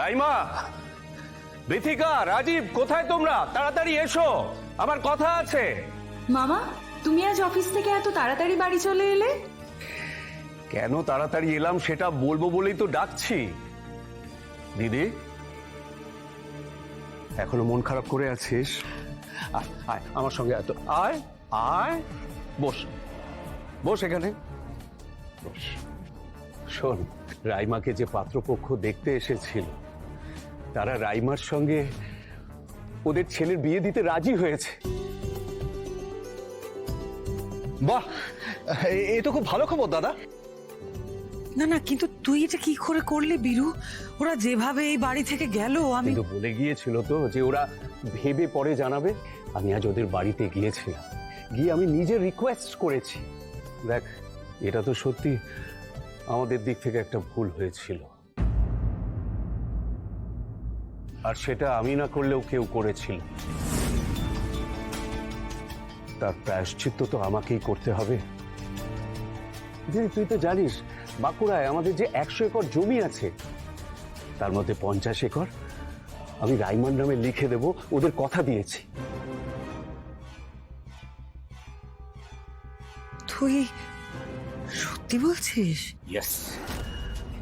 রাইমা, বিথিকা, রাজীব, কোথায় তোমরা? তাড়াতাড়ি এসো, আমার কথা আছে। মামা, তুমি আজ অফিস থেকে এত তাড়াতাড়ি বাড়ি চলে এলে? কেন তাড়াতাড়ি এলাম সেটা বলবো বলেই তো ডাকছি। দিদি, এখনো মন খারাপ করে আছিস? আয় আয় আমার সঙ্গে, এত আয় আয়, বস বস এখানে বস। শোন, রাইমাকে যে পাত্রপক্ষ দেখতে এসেছিল তারা রাইমার সঙ্গে ওদের ছেলের বিয়ে দিতে রাজি হয়েছে। বাহ, এ তো খুব ভালো খবর দাদা। না না, কিন্তু তুই এটা কি করে করলি বীরু? ওরা যেভাবে এই বাড়ি থেকে গেল, আমি কিন্তু বলে গিয়েছিল তো যে ওরা ভেবে পরে জানাবে। আমি আজ ওদের বাড়িতে গিয়েছিলাম, গিয়ে আমি নিজে রিকোয়েস্ট করেছি। দেখ, এটা তো সত্যি আমাদের দিক থেকে একটা ভুল হয়েছিল, আর সেটা আমি না করলেও কেউ করেছিল। তার প্রায়শ্চিত্ত তো আমাকেই করতে হবে। দিদি, তুই তো জানিস বাঁকুড়ায় আমাদের যে 100 একর জমি আছে তার মধ্যে 50 একর আমি রাইমার নামে লিখে দেব, ওদের কথা দিয়েছি। তুই সত্যি বলছিস? ইয়েস,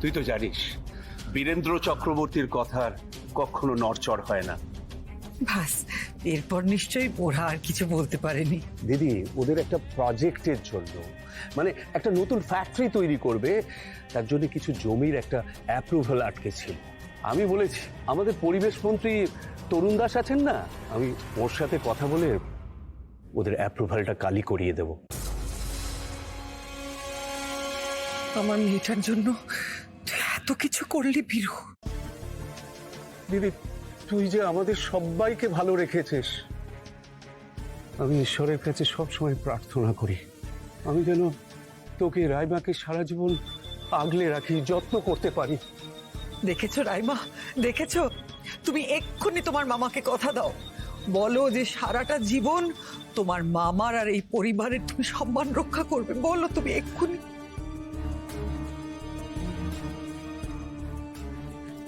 তুই তো জানিস বীরেন্দ্র চক্রবর্তীর কথার কখনো নড়চড় হয় না। বাস, এরপর নিশ্চয়ই ওরা আর কিছু বলতে পারেনি। দিদি, ওদের একটা প্রজেক্টের জন্য, মানে একটা নতুন ফ্যাক্টরি তৈরি করবে, তার জন্য কিছু জমির একটা অ্যাপ্রুভাল আটকে ছিল। আমি বলেছি আমাদের পরিবেশ মন্ত্রী তরুণ দাস আছেন না, আমি ওর সাথে কথা বলে ওদের অ্যাপ্রুভালটা কালি করিয়ে দেব। আমার মেয়েটার জন্য তুই এত কিছু করলি বীরু। দিদি, তুই যে আমাদের সবাইকে ভালো রেখেছিস, আমি ঈশ্বরের কাছে সবসময় প্রার্থনা করি আমি যেন তোকে, রাইমাকে সারা জীবন আগলে রাখি, যত্ন করতে পারি। দেখেছো রাইমা, দেখেছো? তুমি এক্ষুনি তোমার মামাকে কথা দাও, বলো যে সারাটা জীবন তোমার মামার আর এই পরিবারের তুমি সম্মান রক্ষা করবে। বলো তুমি এক্ষুনি।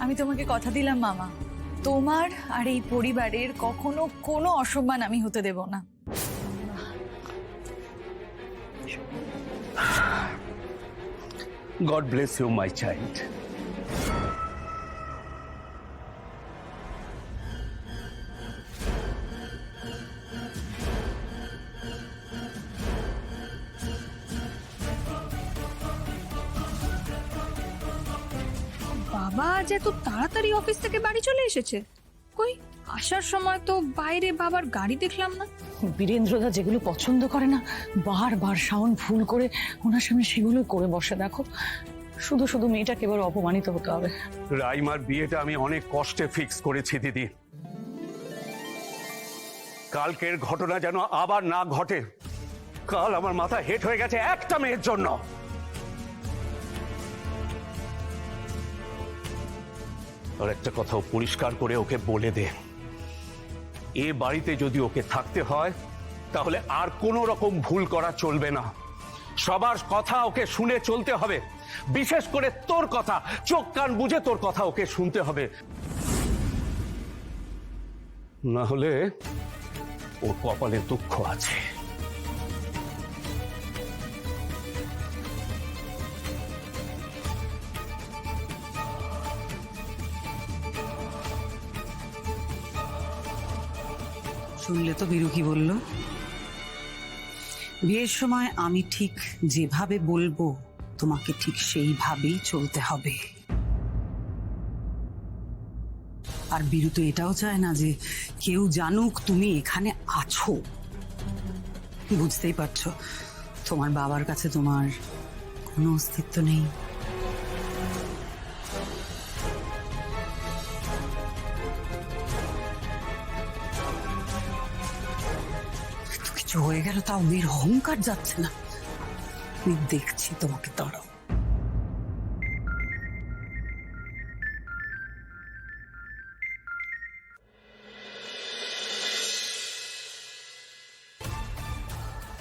আমি তোমাকে কথা দিলাম মামা, তোমার আর এই পরিবারের কখনো কোনো অসম্মান আমি হতে দেব না। God bless you, my child. বাবা আজ এত তাড়াতাড়ি অফিস থেকে বাড়ি চলে এসেছে? কই, আসার সময় তো বাইরে বাবার গাড়ি দেখলাম না। বীরেন্দ্রদা যেগুলো পছন্দ করে না, বারবার শাওন ভুল করে ওনার সামনে সেগুলো করে বসে। দেখো, শুধু শুধু মেয়েটাকে এবার অপমানিত হতে হবে। রাইমার বিয়েটা আমি অনেক কষ্টে ফিক্স করেছি দিদি। কালকের ঘটনা যেন আবার না ঘটে। কাল আমার মাথা হেট হয়ে গেছে একটা মেয়ের জন্য। আর একটা কথাও পরিষ্কার করে ওকে বলে দে, এ বাড়িতে যদি ওকে থাকতে হয় তাহলে আর কোনো রকম ভুল করা চলবে না। সবার কথা ওকে শুনে চলতে হবে, বিশেষ করে তোর কথা, চোখ কান বুঝে তোর কথা ওকে শুনতে হবে, না হলে ওর কপালে দুঃখ আছে। শুনলে তো বীরু কি বলল? বিয়ের সময় আমি ঠিক যেভাবে বলবো তোমাকে ঠিক সেইভাবেই চলতে হবে। আর বীরু তো এটাও চায় না যে কেউ জানুক তুমি এখানে আছো। বুঝতেই পারছো, তোমার বাবার কাছে তোমার কোনো অস্তিত্ব নেই। কিছু হয়ে গেল তাও মেয়ের অহংকার যাচ্ছে না। আমি দেখছি তোমাকে, দাঁড়াও।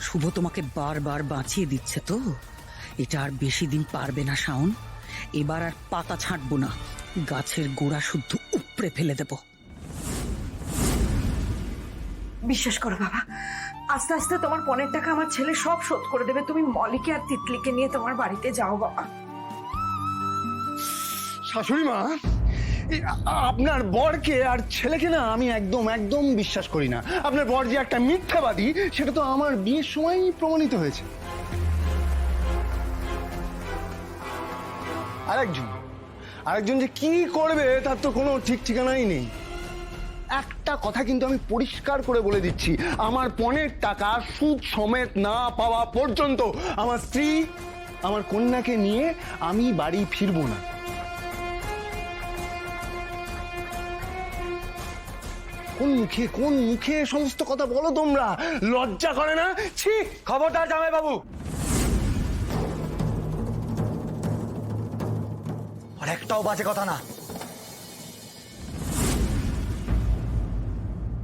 শুভ তোমাকে বারবার বাঁচিয়ে দিচ্ছে তো, এটা আর বেশি দিন পারবে না শাওন। এবার আর পাতা ছাঁটবো না, গাছের গোড়া শুদ্ধ উপড়ে ফেলে দেব। বিশ্বাস করো বাবা, আস্তে আস্তে তোমার পনের টাকা আমার ছেলে সব শোধ করে দেবে। তুমি মলিকে আর তিতলিকে নিয়ে তোমার বাড়িতে যাও বাবা। শাশুড়ি মা, আপনার বরকে আর ছেলেকে না আমি একদম একদম বিশ্বাস করি না। আপনার বর যে একটা মিথ্যাবাদী সেটা তো আমার বিয়ের সময়ই প্রমাণিত হয়েছে। আরেকজন যে কি করবে তার তো কোনো ঠিক ঠিকানাই নেই। একটা কথা কিন্তু আমি পরিষ্কার করে বলে দিচ্ছি, আমার পণের টাকা সুদ সমেত না পাওয়া পর্যন্ত আমার স্ত্রী আমার কন্যাকে নিয়ে আমি বাড়ি ফিরবো না। কোন মুখে সমস্ত কথা বলো তোমরা? লজ্জা করে না? ছি! খবরদার জামাই বাবু, আর একটাও বাজে কথা না,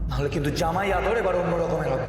নাহলে কিন্তু জামাই আদর এবার অন্য রকমের হবে।